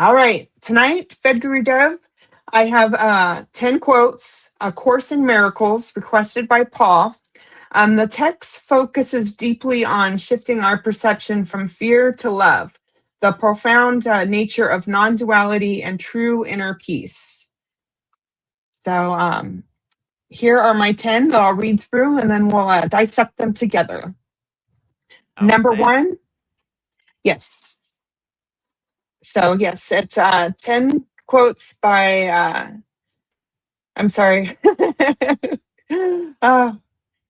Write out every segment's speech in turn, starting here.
All right. Tonight, Vedagurudev, I have 10 quotes, A Course in Miracles, requested by Paul. The text focuses deeply on shifting our perception from fear to love, the profound nature of non duality and true inner peace. So, here are my 10 that I'll read through and then we'll dissect them together. Number Outstanding. one, yes. So, yes, it's 10 quotes by, I'm sorry, uh,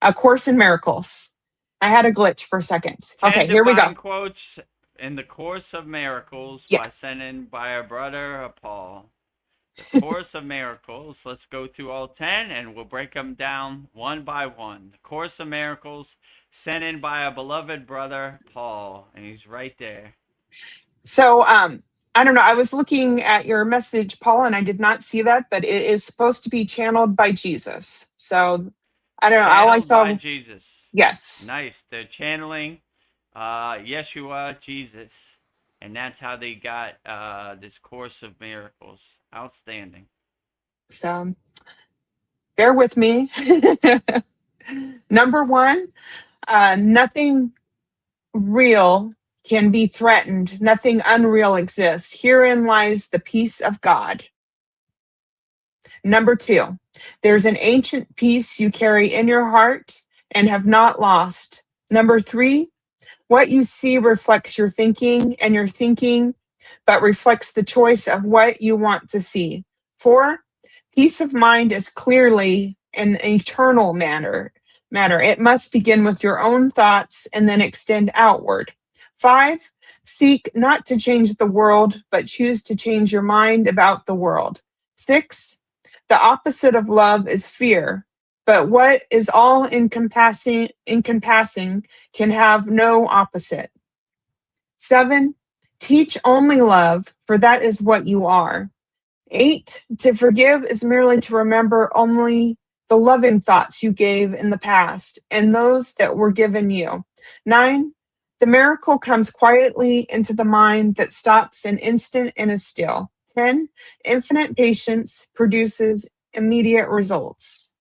A Course in Miracles. I had a glitch for a second. 10 Okay, here we go. divine quotes in the Course of Miracles Yeah. sent in by our brother Paul. The Course of Miracles. Let's go through all 10 and we'll break them down one by one. The Course of Miracles sent in by our beloved brother Paul, and he's right there. So, I don't know. I was looking at your message, Paul, and I did not see that, but it is supposed to be channeled by Jesus. So, I don't know. All I Channeled by saw, Jesus. yes. Nice. They're channeling Yeshua, Jesus. And that's how they got this Course of Miracles. Outstanding. So, bear with me. Number one, nothing real can be threatened. Nothing unreal exists. Herein lies the peace of God. Number two, there's an ancient peace you carry in your heart and have not lost. Number three, what you see reflects your thinking, and your thinking but reflects the choice of what you want to see. Four, peace of mind is clearly an eternal matter. It must begin with your own thoughts and then extend outward. Five, seek not to change the world, but choose to change your mind about the world. Six, the opposite of love is fear, but what is all encompassing can have no opposite. Seven, teach only love, for that is what you are. Eight, to forgive is merely to remember only the loving thoughts you gave in the past and those that were given you. Nine, the miracle comes quietly into the mind that stops an instant and is still. 10, infinite patience produces immediate results.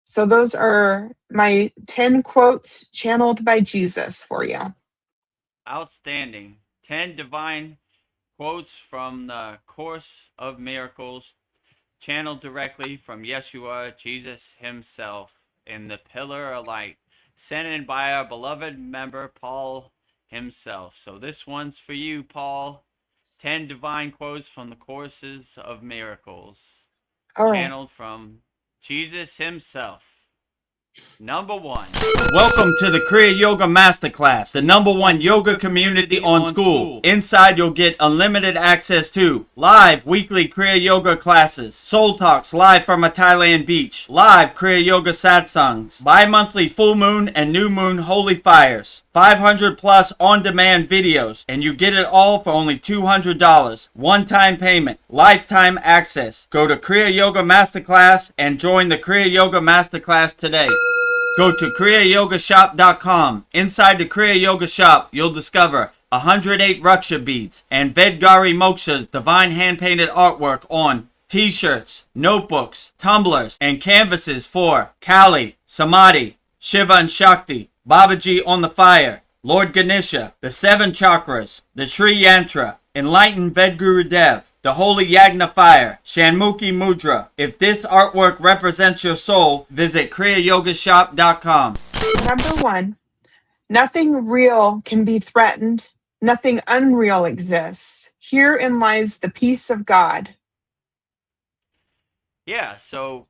So those are my 10 quotes channeled by Jesus for you. Outstanding. 10 divine quotes from the Course of Miracles, channeled directly from Yeshua, Jesus himself, in the Pillar of Light, sent in by our beloved member Paul himself. So this one's for you, Paul. 10 divine quotes from the Courses of Miracles, All right. channeled from Jesus himself. Number one. Welcome to the Kriya Yoga Masterclass, the #1 yoga community on SKOOL. Inside you'll get unlimited access to live weekly Kriya Yoga classes, soul talks live from a Thailand beach, live Kriya Yoga satsangs, bi-monthly full moon and new moon holy fires, 500 plus on-demand videos, and you get it all for only $200. One-time payment, lifetime access. Go to Kriya Yoga Masterclass and join the Kriya Yoga Masterclass today. Go to kriyayogashop.com. Inside the Kriya Yoga shop, you'll discover 108 Raksha beads and Vedgari Moksha's divine hand-painted artwork on t-shirts, notebooks, tumblers, and canvases for Kali, Samadhi, Shiva and Shakti, Babaji on the fire, Lord Ganesha, the 7 chakras, the Sri Yantra, Enlightened Vedagurudev, the Holy Yagna Fire, Shanmukhi Mudra. If this artwork represents your soul, visit kriyayogashop.com. Number one, nothing real can be threatened. Nothing unreal exists. Herein lies the peace of God. Yeah, so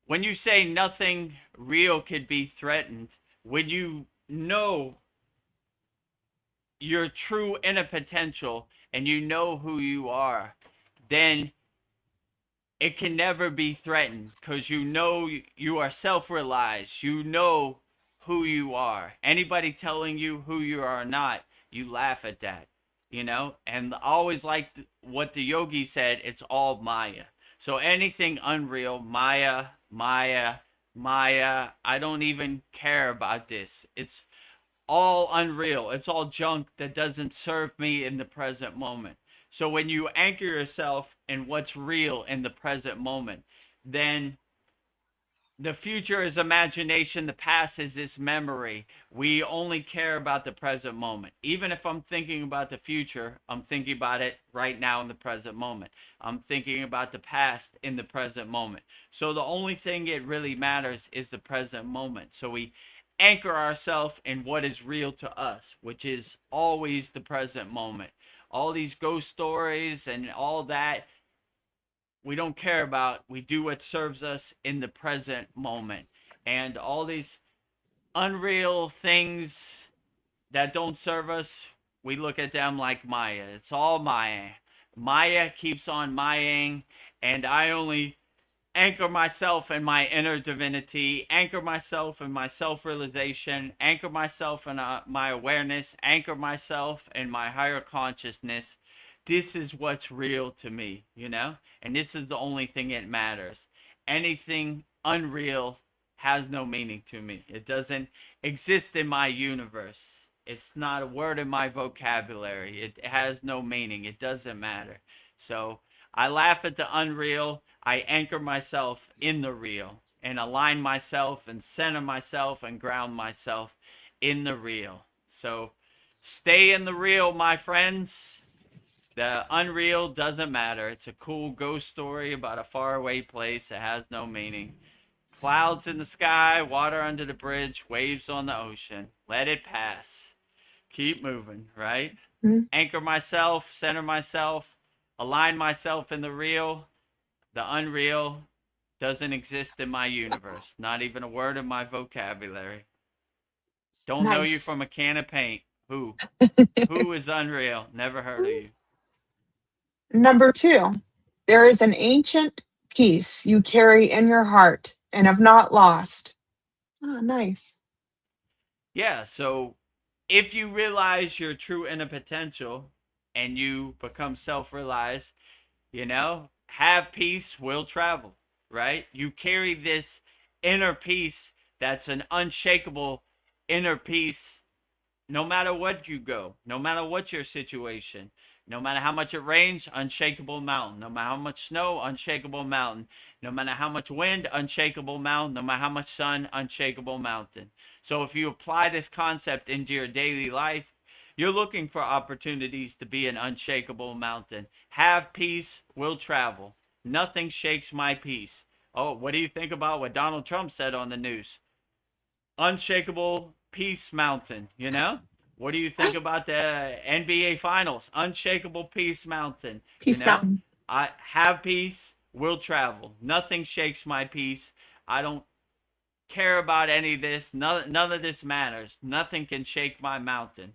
when you say nothing real could be threatened, when you know your true inner potential and you know who you are, then it can never be threatened because you know you are self-realized. You know who you are. Anybody telling you who you are not, you laugh at that, you know? And I always liked what the yogi said, it's all Maya. So anything unreal, Maya, Maya, Maya, I don't even care about this. It's all unreal. It's all junk that doesn't serve me in the present moment. So when you anchor yourself in what's real in the present moment, then the future is imagination, the past is this memory. We only care about the present moment. Even if I'm thinking about the future, I'm thinking about it right now in the present moment. I'm thinking about the past in the present moment. So the only thing it really matters is the present moment. So we anchor ourselves in what is real to us, which is always the present moment. All these ghost stories and all that, we don't care about. We do what serves us in the present moment. And all these unreal things that don't serve us, we look at them like Maya. It's all Maya. Maya keeps on Mayaing, and I only anchor myself in my inner divinity, anchor myself in my self realization, anchor myself in my awareness, anchor myself in my higher consciousness. This is what's real to me, you know? And this is the only thing that matters. Anything unreal has no meaning to me. It doesn't exist in my universe. It's not a word in my vocabulary. It has no meaning. It doesn't matter. So I laugh at the unreal. I anchor myself in the real and align myself and center myself and ground myself in the real. So stay in the real, my friends. The unreal doesn't matter. It's a cool ghost story about a faraway place that has no meaning. Clouds in the sky, water under the bridge, waves on the ocean. Let it pass. Keep moving, right? Mhm. Anchor myself, center myself, align myself in the real. The unreal doesn't exist in my universe. Not even a word in my vocabulary. Don't know you Nice. from a can of paint. Who? Who is unreal? Never heard of you. Number two, there is an ancient peace you carry in your heart and have not lost. Oh, nice. Yeah, so if you realize your true inner potential and you become self realized, have peace, will travel, right? You carry this inner peace that's an unshakable inner peace no matter what you go, no matter what your situation, no matter how much it rains, unshakable mountain, no matter how much snow, unshakable mountain, no matter how much wind, unshakable mountain, no matter how much sun, unshakable mountain. So if you apply this concept into your daily life, you're looking for opportunities to be an unshakable mountain. Have peace, will travel. Nothing shakes my peace. Oh, what do you think about what Donald Trump said on the news? Unshakable Peace Mountain, you know? What do you think about the NBA Finals? Unshakable Peace Mountain, you Peace know? Mountain. I have peace, will travel. Nothing shakes my peace. I don't care about any of this. None of this matters. Nothing can shake my mountain.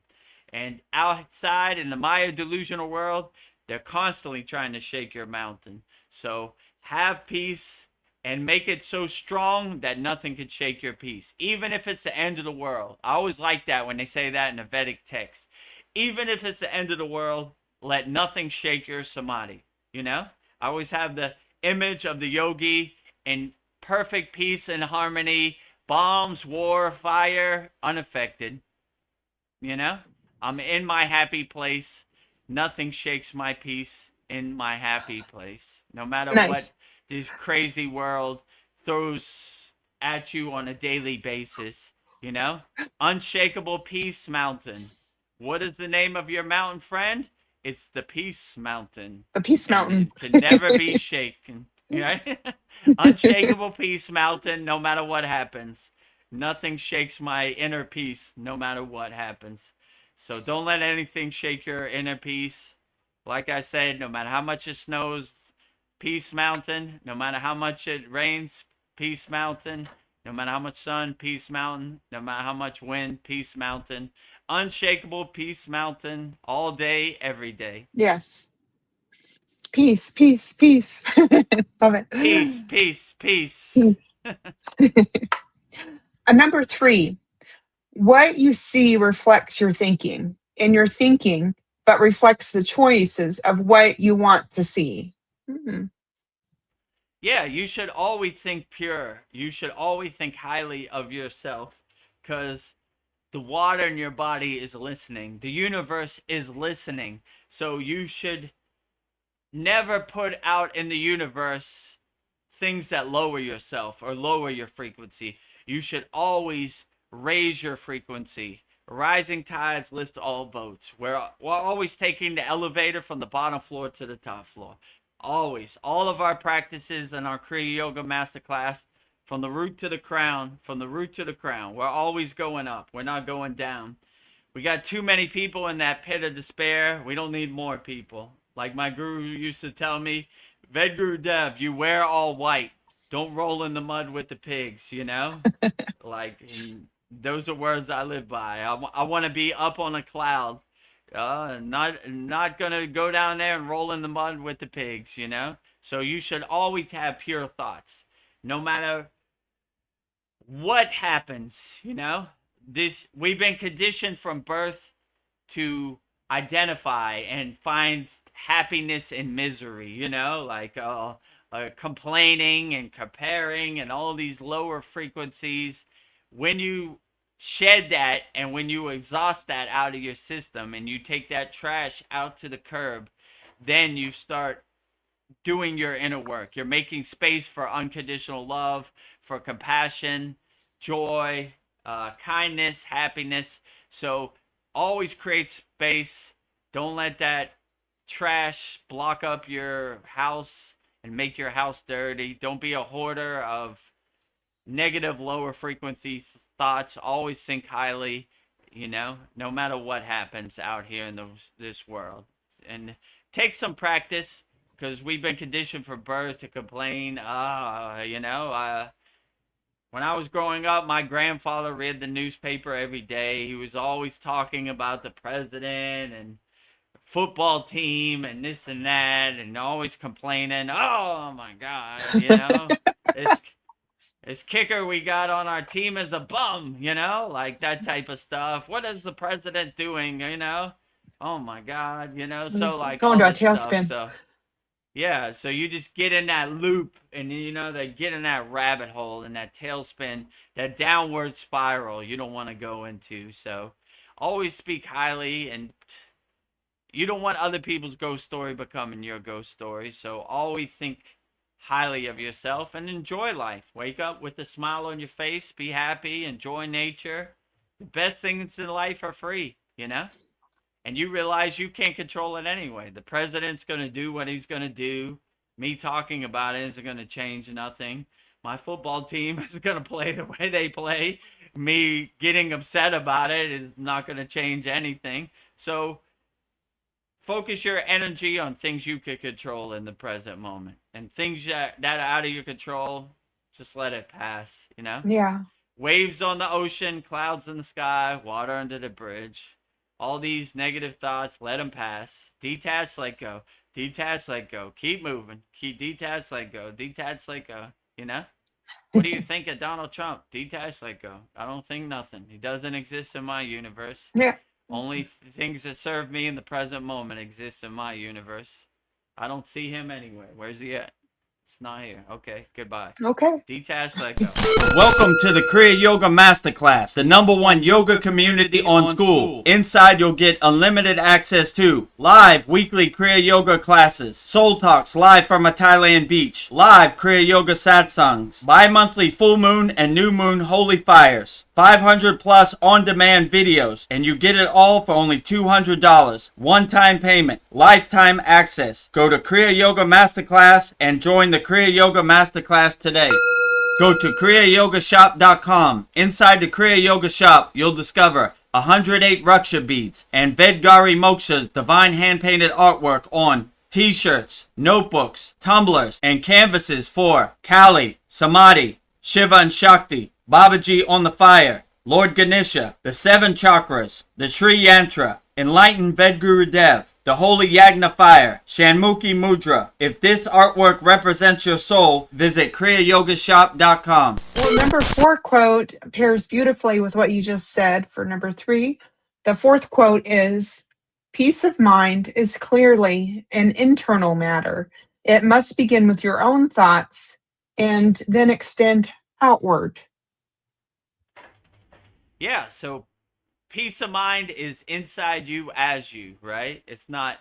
And outside in the Maya delusional world, they're constantly trying to shake your mountain. So have peace and make it so strong that nothing can shake your peace. Even if it's the end of the world. I always like that when they say that in the Vedic text. Even if it's the end of the world, let nothing shake your samadhi. You know? I always have the image of the yogi in perfect peace and harmony, bombs, war, fire, unaffected. You know, I'm in my happy place. Nothing shakes my peace in my happy place. No matter what Nice. this crazy world throws at you on a daily basis, you know, unshakable peace mountain. What is the name of your mountain, friend? It's the Peace Mountain, A Peace and Mountain. it can never be shaken. Right? Unshakable peace mountain, no matter what happens. Nothing shakes my inner peace, no matter what happens. So don't let anything shake your inner peace. Like I said, no matter how much it snows, Peace Mountain. No matter how much it rains, Peace Mountain. No matter how much sun, Peace Mountain. No matter how much wind, Peace Mountain. Unshakable Peace Mountain all day, every day. Yes. Peace, peace, peace. Love it. Peace, peace, peace. Peace. Number three, what you see reflects your thinking, and your thinking, but reflects the choices of what you want to see. Mhm. Yeah, you should always think pure. You should always think highly of yourself because the water in your body is listening. The universe is listening. So you should never put out in the universe things that lower yourself or lower your frequency. You should always raise your frequency. Rising tides lift all boats. We're always taking the elevator from the bottom floor to the top floor. Always. All of our practices in our Kriya Yoga Masterclass, from the root to the crown, from the root to the crown. We're always going up. We're not going down. We got too many people in that pit of despair. We don't need more people. Like my guru used to tell me, Vedagurudev, you wear all white. Don't roll in the mud with the pigs, you know? Like, those are words I live by. I want to be up on a cloud. Not going to go down there and roll in the mud with the pigs, you know? So you should always have pure thoughts. No matter what happens, you know? This we've been conditioned from birth to identify and find happiness in misery, you know, like complaining and comparing and all these lower frequencies. When you shed that and when you exhaust that out of your system and you take that trash out to the curb, then you start doing your inner work. You're making space for unconditional love, for compassion, joy, kindness, happiness. So always create space. Don't let that trash block up your house and make your house dirty. Don't be a hoarder of negative, lower frequency thoughts. Always think highly, you know, no matter what happens out here in this world. And take some practice because we've been conditioned from birth to complain. When I was growing up, my grandfather read the newspaper every day. He was always talking about the president and football team and this and that, and always complaining. Oh my God, you know, this this kicker we got on our team is a bum, you know, like that type of stuff. What is the president doing, you know? Oh my God, you know, so He's like going all to a this stuff. tailspin. So yeah, so you just get in that loop and you know they get in that rabbit hole and that tailspin, that downward spiral you don't want to go into. So always speak highly, and you don't want other people's ghost story becoming your ghost story. So always think highly of yourself and enjoy life. Wake up with a smile on your face, be happy, enjoy nature. The best things in life are free, you know? And you realize you can't control it anyway. The president's going to do what he's going to do. Me talking about it isn't going to change nothing. My football team is going to play the way they play. Me getting upset about it is not going to change anything. So focus your energy on things you can control in the present moment. And things that are out of your control, just let it pass, you know? Yeah. Waves on the ocean, clouds in the sky, water under the bridge. All these negative thoughts, let them pass. Detach, let go. Detach, let go. Keep moving. Keep detach, let go. Detach, let go. You know? What do you think of Donald Trump? Detach, let go. I don't think nothing. He doesn't exist in my universe. Yeah. Only things that serve me in the present moment exist in my universe. I don't see him anywhere. Where's he at? It's not here. Okay, goodbye. Okay. Detach, let go. Welcome to the Kriya Yoga Masterclass, the #1 yoga community on SKOOL. Inside, you'll get unlimited access to live weekly Kriya Yoga classes, soul talks live from a Thailand beach, live Kriya Yoga satsangs, bi-monthly full moon and new moon holy fires, 500 plus on-demand videos, and you get it all for only $200. One-time payment, lifetime access. Go to Kriya Yoga Masterclass and join the Kriya Yoga Masterclass today. Go to kriyayogamasterclass.com. Inside the Kriya Yoga shop, you'll discover 108 Raksha beads and Vedgari Moksha's divine hand-painted artwork on t-shirts, notebooks, tumblers, and canvases for Kali, Samadhi, Shiva and Shakti, Babaji on the fire, Lord Ganesha, the 7 chakras, the Sri Yantra, Enlightened Vedagurudev, the Holy Yagna Fire, Shanmukhi Mudra. If this artwork represents your soul, visit kriyayogashop.com. Well, number 4 quote pairs beautifully with what you just said for number 3. The 4th quote is, peace of mind is clearly an internal matter. It must begin with your own thoughts and then extend outward. Yeah, so peace of mind is inside you as you, right? It's not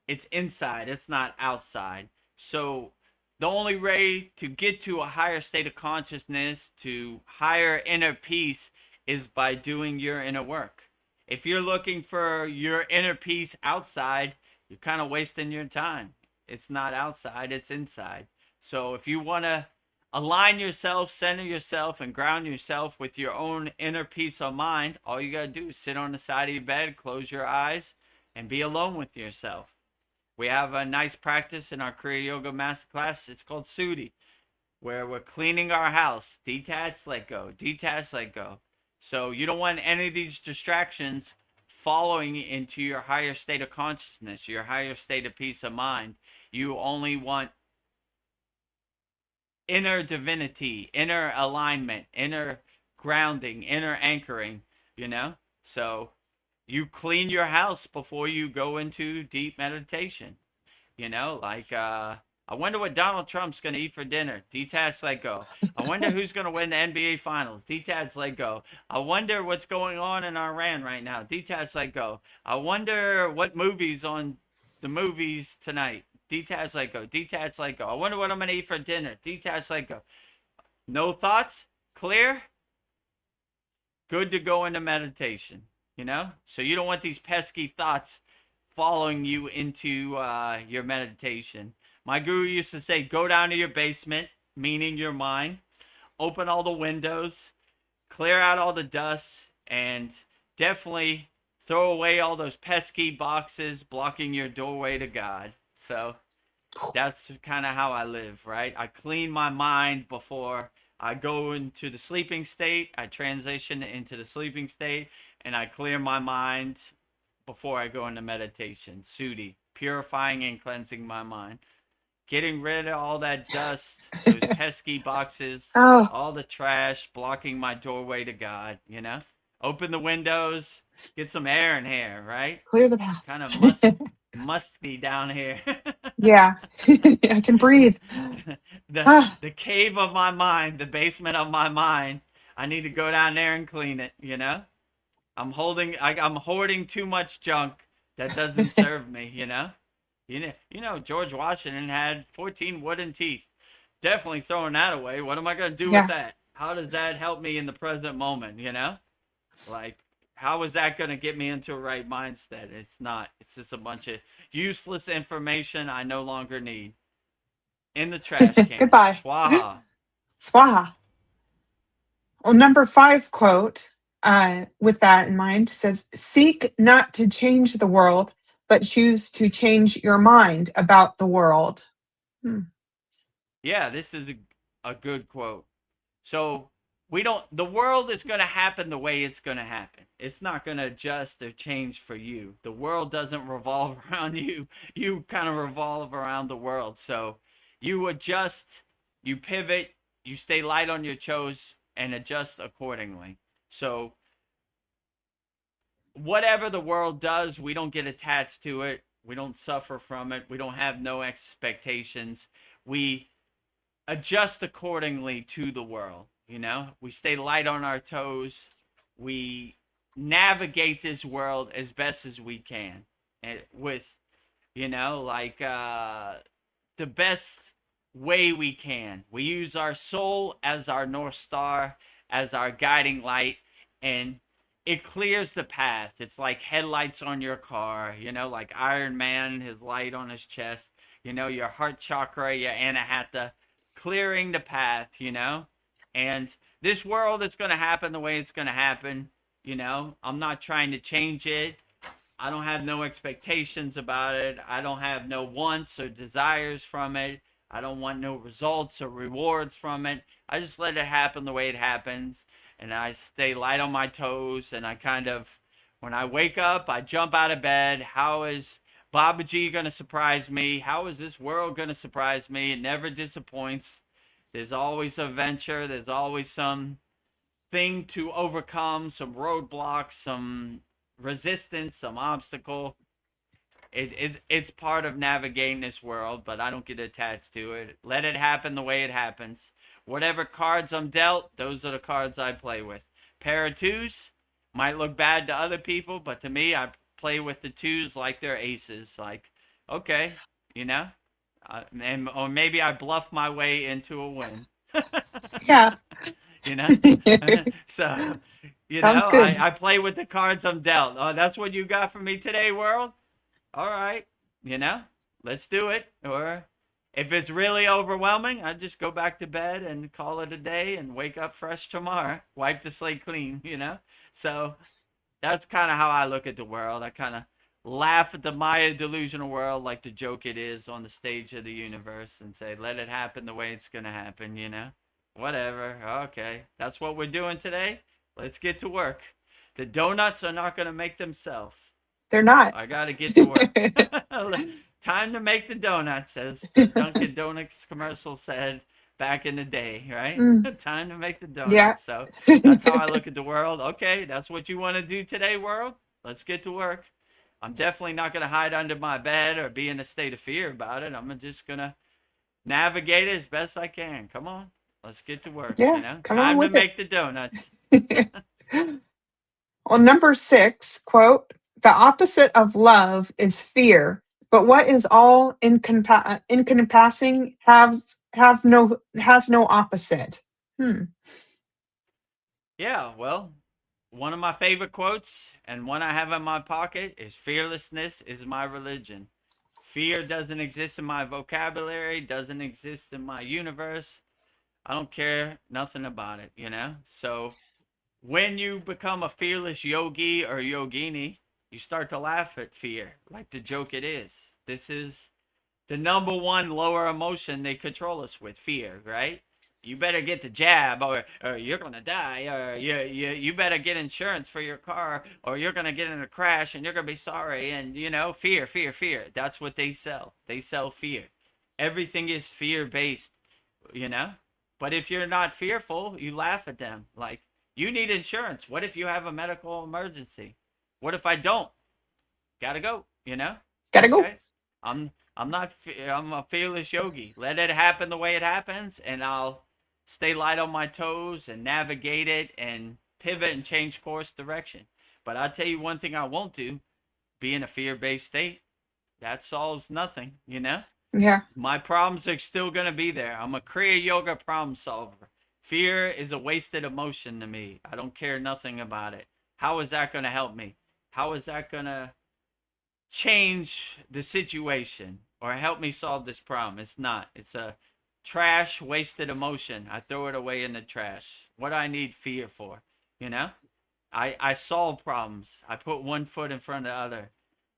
it's inside, it's not outside. So the only way to get to a higher state of consciousness, to higher inner peace, is by doing your inner work. If you're looking for your inner peace outside, you're kind of wasting your time. It's not outside, it's inside. So if you want to align yourself, center yourself, and ground yourself with your own inner peace of mind, all you got to do is sit on the side of your bed, close your eyes, and be alone with yourself. We have a nice practice in our Kriya Yoga Masterclass. It's called Sudi, where we're cleaning our house. Detach, let go. Detach, let go. So you don't want any of these distractions following into your higher state of consciousness, your higher state of peace of mind. You only want inner divinity, inner alignment, inner grounding, inner anchoring, you know? So you clean your house before you go into deep meditation. Like I wonder what Donald Trump's gonna eat for dinner. Detach, let go. I wonder who's gonna win the NBA Finals. Detach, let go. I wonder what's going on in Iran right now. Detach, let go. I wonder what movies on the movies tonight. Detach, let go. Detach, let go. I wonder what I'm gonna eat for dinner. Detach, let go. No thoughts, clear, good to go into meditation. So you don't want these pesky thoughts following you into your meditation. My guru used to say, go down to your basement, meaning your mind, open all the windows, clear out all the dust, and definitely throw away all those pesky boxes blocking your doorway to God. So that's kind of how I live, right? I clean my mind before I go into the sleeping state. I transition into the sleeping state, and I clear my mind before I go into meditation. Sudi, purifying and cleansing my mind, getting rid of all that dust, those pesky boxes, Oh, all the trash blocking my doorway to God. Open the windows, get some air in here, right? clear the path. Kind of musty down here. Yeah, I can breathe. the Ah, the cave of my mind, the basement of my mind. I need to go down there and clean it. I'm hoarding too much junk that doesn't serve me. George Washington had 14 wooden teeth. Definitely throwing that away. What am I gonna do with yeah. that? How does that help me in the present moment? Like, how is that gonna get me into a right mindset? It's not. It's just a bunch of useless information I no longer need. In the trash can. Goodbye. Swaha. Swaha. Well, number 5 quote, with that in mind, says, seek not to change the world, but choose to change your mind about the world. Hmm. Yeah, this is a good quote. So the world is going to happen the way it's going to happen. It's not going to adjust or change for you. The world doesn't revolve around you. You kind of revolve around the world. So you adjust, you pivot, you stay light on your toes and adjust accordingly. So whatever the world does, we don't get attached to it. We don't suffer from it. We don't have no expectations. We adjust accordingly to the world. We stay light on our toes. We navigate this world as best as we can, and with like the best way we can. We use our soul as our north star, as our guiding light, and it clears the path. It's like headlights on your car, like Iron Man, his light on his chest, your heart chakra, your anahata, clearing the path. And this world is going to happen the way it's going to happen. I'm not trying to change it. I don't have no expectations about it. I don't have no wants or desires from it. I don't want no results or rewards from it. I just let it happen the way it happens. And I stay light on my toes. And I kind of, when I wake up, I jump out of bed. How is Babaji going to surprise me? How is this world going to surprise me? It never disappoints. There's always a venture. There's always some thing to overcome, some roadblocks, some resistance, some obstacle. It's part of navigating this world, but I don't get attached to it. Let it happen the way it happens. Whatever cards I'm dealt, those are the cards I play with. Pair of twos might look bad to other people, but to me, I play with the twos like they're aces. Like Okay, you know, or maybe I bluff my way into a win. Yeah. you know, so Sounds good. I play with the cards I'm dealt. Oh, that's what you got for me today, world. All right, you know, let's do it. Or if it's really overwhelming, I just go back to bed and call it a day and wake up fresh tomorrow, wipe the slate clean. So that's kind of how I look at the world. I kind of laugh at the Maya delusional world like the joke it is on the stage of the universe and say, let it happen the way it's going to happen. Whatever. Okay. That's what we're doing today. Let's get to work. The donuts are not going to make themselves. They're not. I got to get to work. Time to make the donuts, as the Dunkin' Donuts commercial said back in the day, Mm, right? Time to make the yeah. donuts. So that's how I look at the world. Okay, that's what you want to do today, world? Let's get to work. I'm definitely not going to hide under my bed or be in a state of fear about it. I'm just going to navigate it as best I can. Come on, let's get to work. Yeah. Come on Time to with it. make the donuts. Well, number 6, quote, the opposite of love is fear, but what is all encompassing has no opposite. Hmm. Yeah, well, one of my favorite quotes and one I have in my pocket is fearlessness is my religion. Fear doesn't exist in my vocabulary, doesn't exist in my universe. I don't care nothing about it. So when you become a fearless yogi or yogini, you start to laugh at fear like the joke it is. This is the number one lower emotion they control us with, fear, right? You better get the jab or you're gonna die, or you better get insurance for your car or you're gonna get in a crash and you're gonna be sorry. And fear, fear, fear. That's what they sell. They sell fear. Everything is fear based, you know? But if you're not fearful, you laugh at them. Like, you need insurance. What if you have a medical emergency? What if I don't? Gotta go. Gotta go. Okay. I'm not I'm a fearless yogi. Let it happen the way it happens and I'll stay light on my toes and navigate it and pivot and change course direction. But I'll tell you one thing I won't do, be in a fear-based state. That solves nothing. Yeah. My problems are still going to be there. I'm a Kriya yoga problem solver. Fear is a wasted emotion to me. I don't care nothing about it. How is that going to help me? How is that going to change the situation or help me solve this problem? It's not. It's a trash, wasted emotion. I throw it away in the trash. What do I need fear for? You know? I solve problems. I put one foot in front of the other.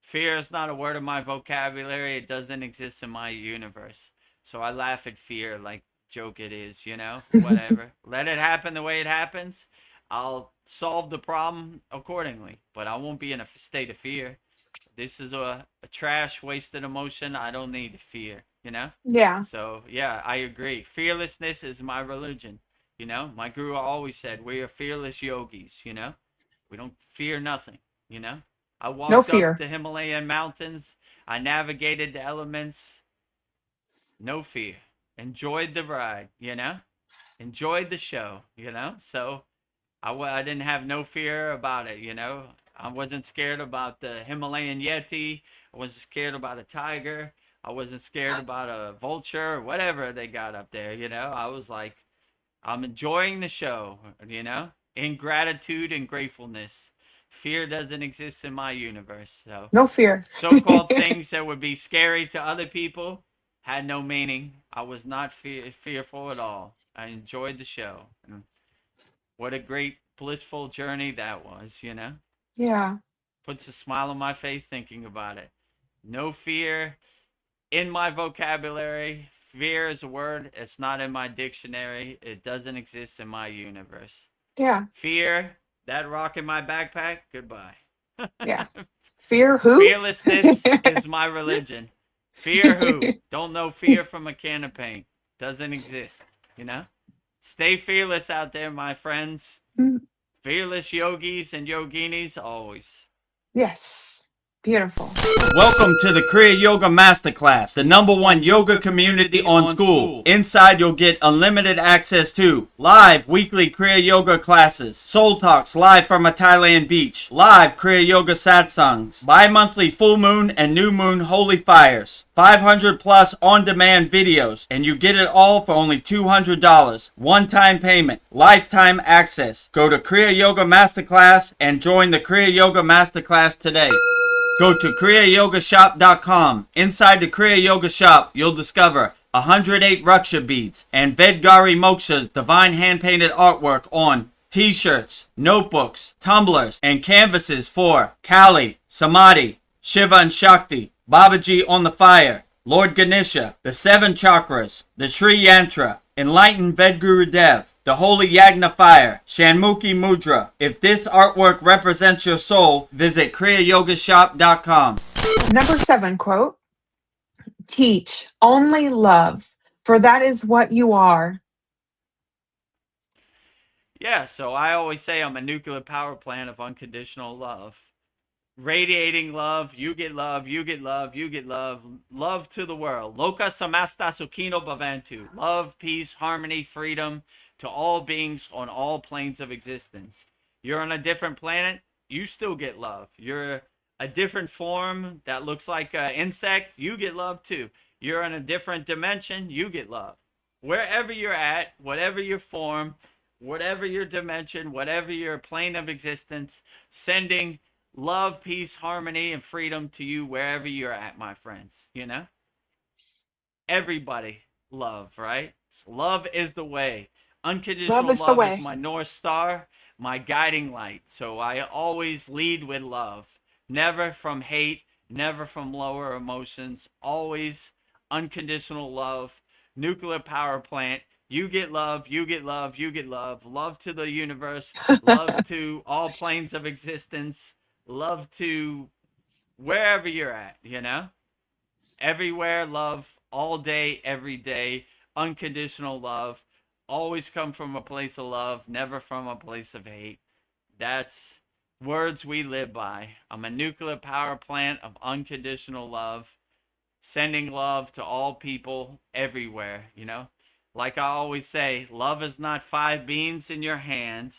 Fear is not a word in my vocabulary. It doesn't exist in my universe. So I laugh at fear like joke it is. Whatever. Let it happen the way it happens. I'll solve the problem accordingly, but I won't be in a state of fear. This is a trash, wasted emotion. I don't need fear. Yeah. So, yeah, I agree. Fearlessness is my religion. My guru always said, we are fearless yogis. We don't fear nothing. I No walked up fear. the Himalayan mountains. I navigated the elements. No fear. Enjoyed the ride. Enjoyed the show. So I didn't have no fear about it. I wasn't scared about the Himalayan Yeti. I wasn't scared about a tiger. I wasn't scared about a vulture or whatever they got up there. I was like, I'm enjoying the show, in gratitude and gratefulness. Fear doesn't exist in my universe. So No fear. so-called things that would be scary to other people had no meaning. I was not fearful at all. I enjoyed the show. And what a great blissful journey that was. Yeah. Puts a smile on my face thinking about it. No fear in my vocabulary. Fear is a word. It's not in my dictionary. It doesn't exist in my universe. Yeah. Fear, that rock in my backpack, goodbye. Yeah. Fear who? Fearlessness is my religion. Fear who? Don't know fear from a can of paint. Doesn't exist. Stay fearless out there, my friends. Fearless yogis and yoginis always. Yes. Beautiful. Welcome to the Kriya Yoga Masterclass, the #1 yoga community on SKOOL. Inside, you'll get unlimited access to live weekly Kriya Yoga classes, soul talks live from a Thailand beach, live Kriya Yoga satsangs, bi-monthly full moon and new moon holy fires, 500 plus on-demand videos, and you get it all for only $200. One-time payment, lifetime access. Go to Kriya Yoga Masterclass and join the Kriya Yoga Masterclass today. Go to kriyayogamasterclass.com. Inside the Kriya Yoga shop, you'll discover 108 Raksha beads and Vedagurudev divine hand-painted artwork on t-shirts, notebooks, tumblers, and canvases for Kali, Samadhi, Shiva and Shakti, Babaji on the fire, Lord Ganesha, the 7 chakras, the Sri Yantra, Enlightened Vedagurudev, the Holy Yagna Fire, Shanmukhi Mudra. If this artwork represents your soul, visit kriyayogashop.com. Number 7 quote: teach only love, for that is what you are. Yeah, so I always say I'm a nuclear power plant of unconditional love. Radiating love, you get love, you get love, you get love, love to the world. Loka samasta sukhino bhavantu. Love, peace, harmony, freedom to all beings on all planes of existence. You're on a different planet, you still get love. You're a different form that looks like an insect, you get love too. You're in a different dimension, you get love. Wherever you're at, whatever your form, whatever your dimension, whatever your plane of existence, sending love, peace, harmony, and freedom to you wherever you're at, my friends. You know, everybody love, right? Love is the way. Love Unconditional is the love is way. my North Star, my guiding light. So I always lead with love, never from hate, never from lower emotions, always unconditional love, nuclear power plant. You get love, you get love, you get love. Love to the universe, love to all planes of existence, love to wherever you're at, you know? Everywhere, love, all day, every day, unconditional love. Always come from a place of love, never from a place of hate. That's words we live by. I'm a nuclear power plant of unconditional love, sending love to all people everywhere, you know? Like I always say, love is not 5 beans in your hand.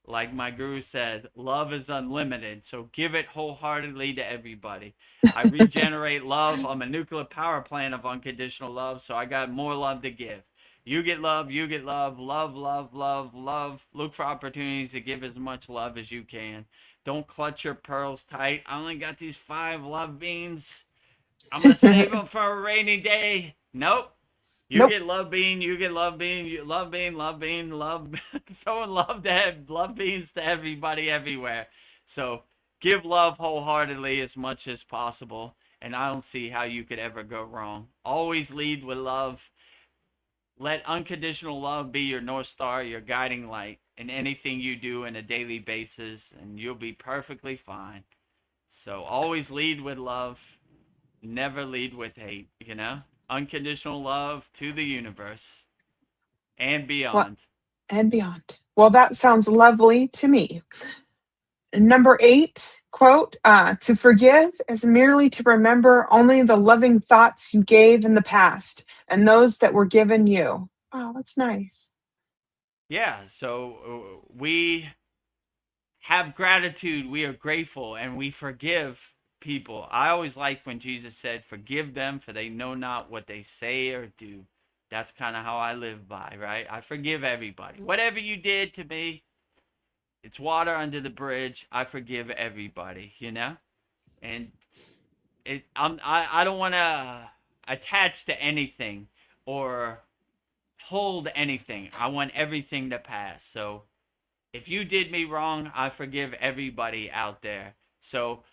Like my guru said, love is unlimited, so give it wholeheartedly to everybody. I regenerate love. I'm a nuclear power plant of unconditional love, so I got more love to give. You get love, you get love, love, love, love, love. Look for opportunities to give as much love as you can. Don't clutch your pearls tight. I only got these 5 love beans. I'm going to save them for a rainy day. Nope. You Nope. get love bean, you get love bean, you love bean, love bean, love throwing love to love beans to everybody everywhere. So give love wholeheartedly as much as possible, and I don't see how you could ever go wrong. Always lead with love. Let unconditional love be your North Star, your guiding light in anything you do on a daily basis, and you'll be perfectly fine. So always lead with love, never lead with hate, you know? Unconditional love to the universe and What beyond. and beyond. Well, that sounds lovely to me. Number 8 quote: to forgive is merely to remember only the loving thoughts you gave in the past and those that were given you. Oh, that's nice. Yeah, so we have gratitude, we are grateful, and we forgive people. I always like when Jesus said, "Forgive them, for they know not what they say or do." That's kind of how I live by, right? I forgive everybody. Whatever you did to me, it's water under the bridge. I forgive everybody, you know? And I don't want to attach to anything or hold anything. I want everything to pass. So if you did me wrong, I forgive everybody out there. So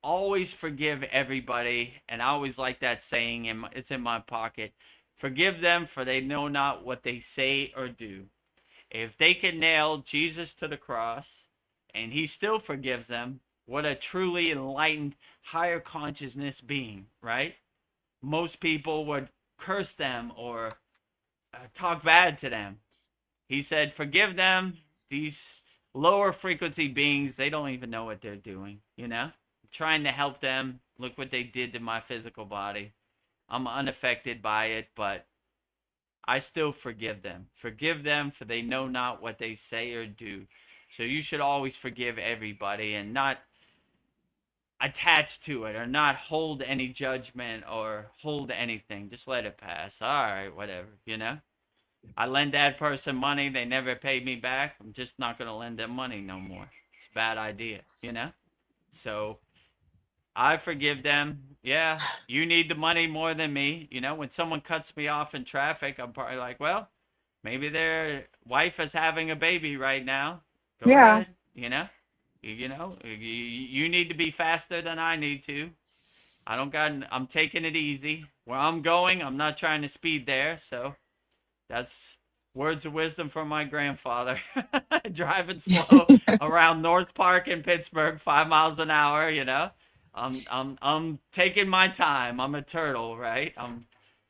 always forgive everybody, and I always like that saying, and it's in my pocket. Forgive them, for they know not what they say or do. If they can nail Jesus to the cross and he still forgives them, what a truly enlightened, higher consciousness being, right? Most people would curse them or talk bad to them. He said, forgive them. These lower frequency beings, they don't even know what they're doing, you know? trying to help them. Look what they did to my physical body. I'm unaffected by it, but I still forgive them. Forgive them, for they know not what they say or do. So you should always forgive everybody and not attach to it or not hold any judgment or hold anything. Just let it pass. All right, whatever, you know? I lend that person money, they never paid me back. I'm just not going to lend them money no more. It's a bad idea, you know? So I forgive them. Yeah, you need the money more than me. You know, when someone cuts me off in traffic, I'm probably like, well, maybe their wife is having a baby right now. Go Yeah. ahead, you know? You need to be faster than I need to. I'm taking it easy. Where I'm going, I'm not trying to speed there. So that's words of wisdom from my grandfather. Driving slow around North Park in Pittsburgh, 5 miles an hour, you know. I'm taking my time. I'm a turtle, right? I'm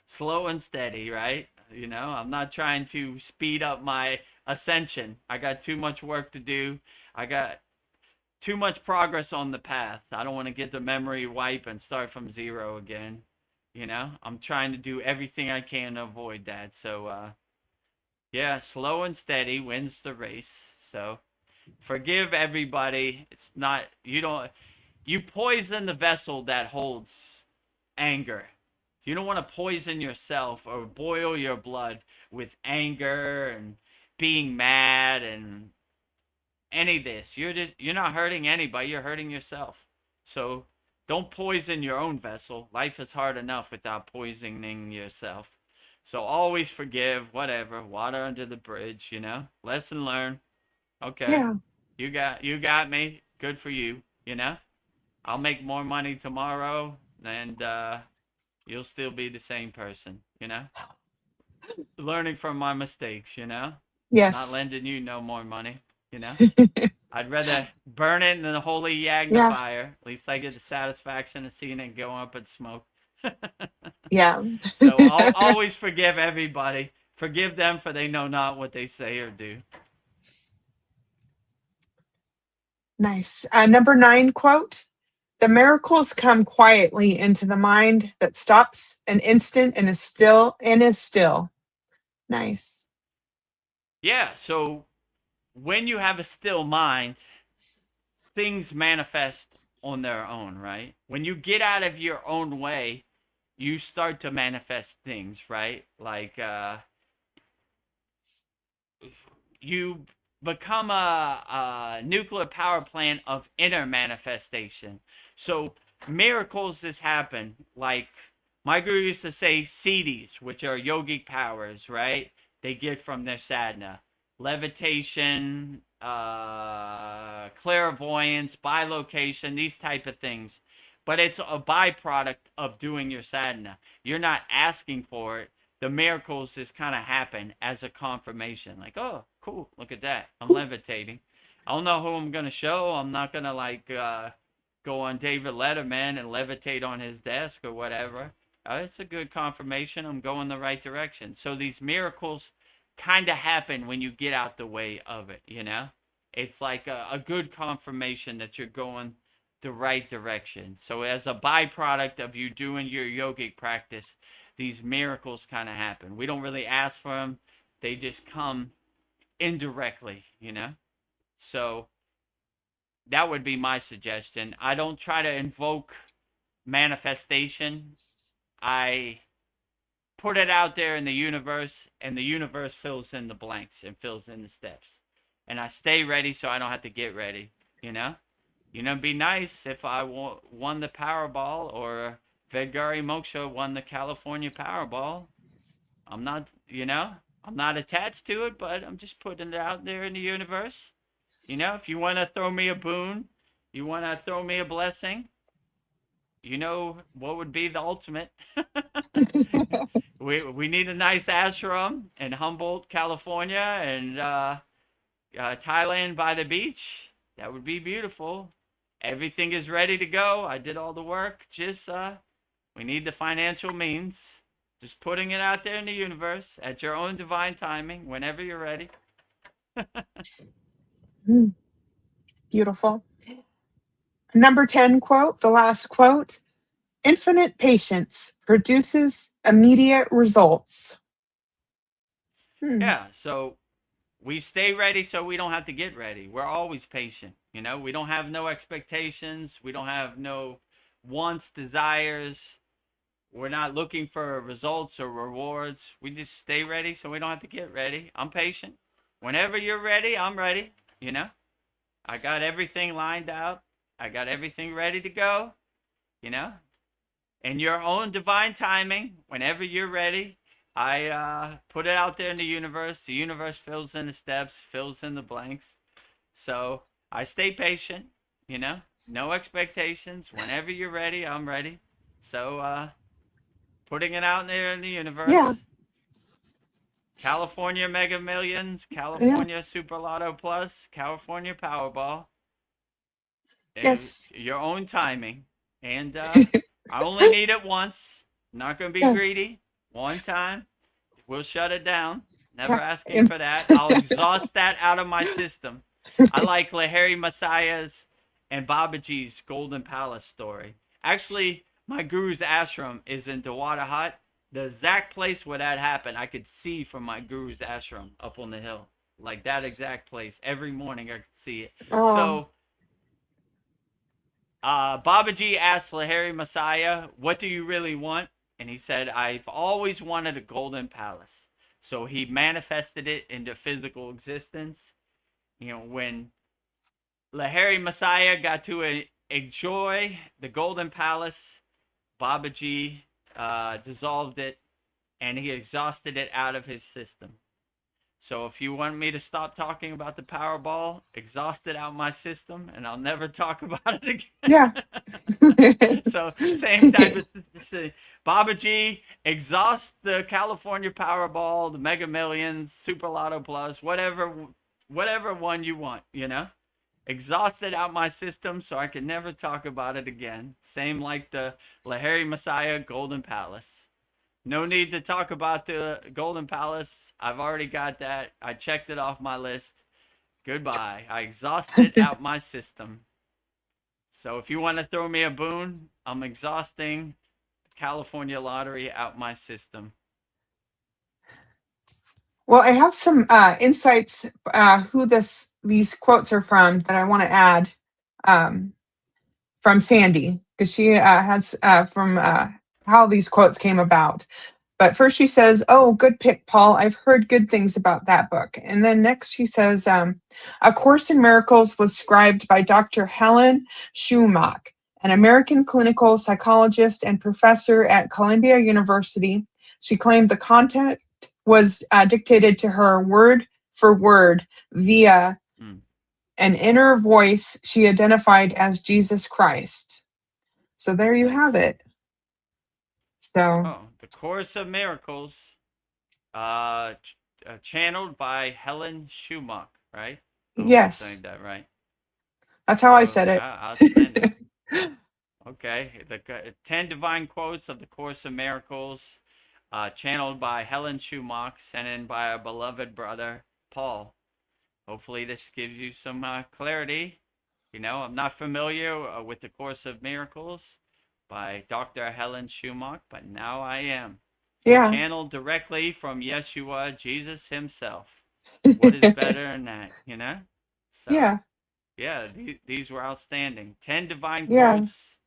slow and steady, right? You know, I'm not trying to speed up my ascension. I got too much work to do. I got too much progress on the path. I don't want to get the memory wipe and start from zero again. You know, I'm trying to do everything I can to avoid that. So, yeah, slow and steady wins the race. So, forgive everybody. It's not, you don't, you poison the vessel that holds anger. You don't want to poison yourself or boil your blood with anger and being mad and any of this. You're not hurting anybody, you're hurting yourself. So don't poison your own vessel. Life is hard enough without poisoning yourself. So always forgive, whatever, water under the bridge, you know? Lesson learned. Okay. Yeah. You got me. Good for you, you know? I'll make more money tomorrow and you'll still be the same person, you know? Learning from my mistakes, you know? Not Yes. lending you no more money, you know? I'd rather burn it in the holy Yeah. magnifier. At least I get the satisfaction of seeing it go up in smoke. Yeah. So I'll always forgive everybody. Forgive them, for they know not what they say or do. Nice. Number 9 quote: the miracles come quietly into the mind that stops an instant and is still and is still. Nice. Yeah, so when you have a still mind, things manifest on their own, right? When you get out of your own way, you start to manifest things, right? Like you become a nuclear power plant of inner manifestation. So miracles has happened. Like my guru used to say, siddhis, which are yogic powers, right? They get from their sadhana, levitation, clairvoyance, bilocation, these type of things. But it's a byproduct of doing your sadhana. You're not asking for it, the miracles just kind of happen as a confirmation. Like, oh, cool, look at that. I'm levitating. I don't know who I'm going to show. I'm not going to like go on David Letterman and levitate on his desk or whatever. It's a good confirmation. I'm going the right direction. So these miracles kind of happen when you get out the way of it, you know? It's like a good confirmation that you're going the right direction. So as a byproduct of you doing your yogic practice, these miracles kind of happen. We don't really ask for them, they just come indirectly, you know? So that would be my suggestion. I don't try to invoke manifestation. I put it out there in the universe, and the universe fills in the blanks and fills in the steps. And I stay ready so I don't have to get ready, you know? You know, it'd be nice if I won the Powerball, or Vedgari Moksha won the California Powerball. I'm not, you know, I'm not attached to it, but I'm just putting it out there in the universe. You know, if you want to throw me a boon, you want to throw me a blessing, you know what would be the ultimate? We need a nice ashram in Humboldt, California, and Thailand by the beach. That would be beautiful. Everything is ready to go. I did all the work. Just we need the financial means. Just putting it out there in the universe at your own divine timing, whenever you're ready. Mm, beautiful. Number 10 quote, the last quote: infinite patience produces immediate results. Yeah, so we stay ready so we don't have to get ready. We're always patient. We don't have no expectations. We don't have no wants, desires. We're not looking for results or rewards. We just stay ready so we don't have to get ready. I'm patient. Whenever you're ready, I'm ready. You know, I got everything lined out. I got everything ready to go. You know, in your own divine timing, whenever you're ready, I put it out there in the universe. The universe fills in the steps, fills in the blanks. So I stay patient, no expectations. Whenever you're ready, I'm ready. So putting it out there in the Yeah, universe. California Mega Millions, yeah, California Super Lotto Plus, California Powerball. yes, Your own timing. And I only need it once. Not going to be yes, greedy. One time. We'll shut it down. Never yeah. asking for that. I'll exhaust that out of my system. I like Lahiri Messiah's and Babaji's Golden Palace story. Actually, my guru's ashram is in Dewada Hut. The exact place where that happened, I could see from my guru's ashram up on the hill. Like that exact place. Every morning I could see it. Oh, So Babaji asked Lahiri Messiah, "What do you really want?" And he said, "I've always wanted a golden palace." So he manifested it into physical existence. When Lahiri Messiah got to enjoy the golden palace, Babaji dissolved it and he exhausted it out of his system. So if you want me to stop talking about the Powerball, exhaust it out my system, and I'll never talk about it yeah. again. So same type of thing. Babaji, exhaust the California Powerball, the Mega Millions, Super Lotto Plus, whatever one you want. Exhaust it out my system so I can never talk about it again. Same like the Lahiri Messiah Golden Palace. No need to talk about the Golden Palace. I've already got that. I checked it off my list. Goodbye. I exhausted out my system. So if you want to throw me a boon, I'm exhausting the California lottery out my system. Well, I have some insights who these quotes are from that I want to add um, from Sandy, because she has from how these quotes came about. But first she says, "Oh, good pick, Paul. I've heard good things about that book." And then next she says, "A Course in Miracles was scribed by Dr. Helen Schucman, an American clinical psychologist and professor at Columbia University. She claimed the content was dictated to her word for word via Mm. an inner voice she identified as Jesus Christ." So there you have Nice. it. So, Oh, the Course of Miracles, uh, channeled by Helen Schucman, right? I hope I'm saying yes, that right. that's how I So, said outstanding. it. Okay, the 10 divine quotes of the Course of Miracles, channeled by Helen Schucman, sent in by our beloved brother Paul. Hopefully, this gives you some clarity. I'm not familiar with the Course of Miracles by Dr. Helen Schucman, but now I am. Yeah. Channeled directly from Yeshua, Jesus himself. What is better than that? So, Yeah. yeah, these were outstanding. 10 divine Yeah. quotes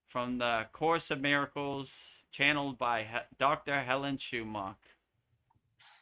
from the Course of Miracles, channeled by Dr. Helen Schucman.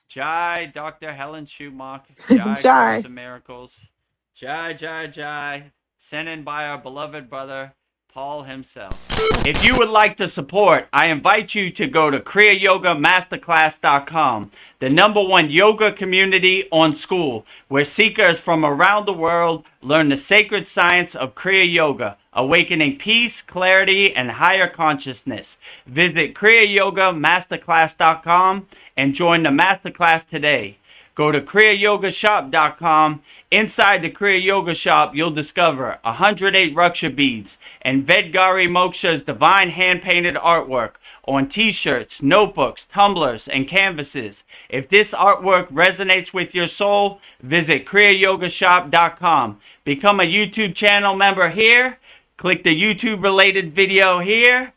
Jai, Dr. Helen Schucman. Jai, Course Jai. of Miracles. Jai, Jai, Jai. Sent in by our beloved brother, Paul himself. If you would like to support, I invite you to go to kriyayogamasterclass.com, the #1 yoga community on SKOOL, where seekers from around the world learn the sacred science of Kriya Yoga, awakening peace, clarity, and higher consciousness. Visit kriyayogamasterclass.com and join the masterclass today. Go to kriyayogashop.com. Inside the Kriya Yoga Shop, you'll discover 108 Raksha beads and Vedgari Moksha's divine hand-painted artwork on t-shirts, notebooks, tumblers, and canvases. If this artwork resonates with your soul, visit kriyayogashop.com. Become a YouTube channel member here. Click the YouTube related video here.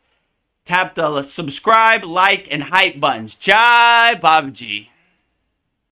Tap the subscribe, like, and hype buttons. Jai Babaji.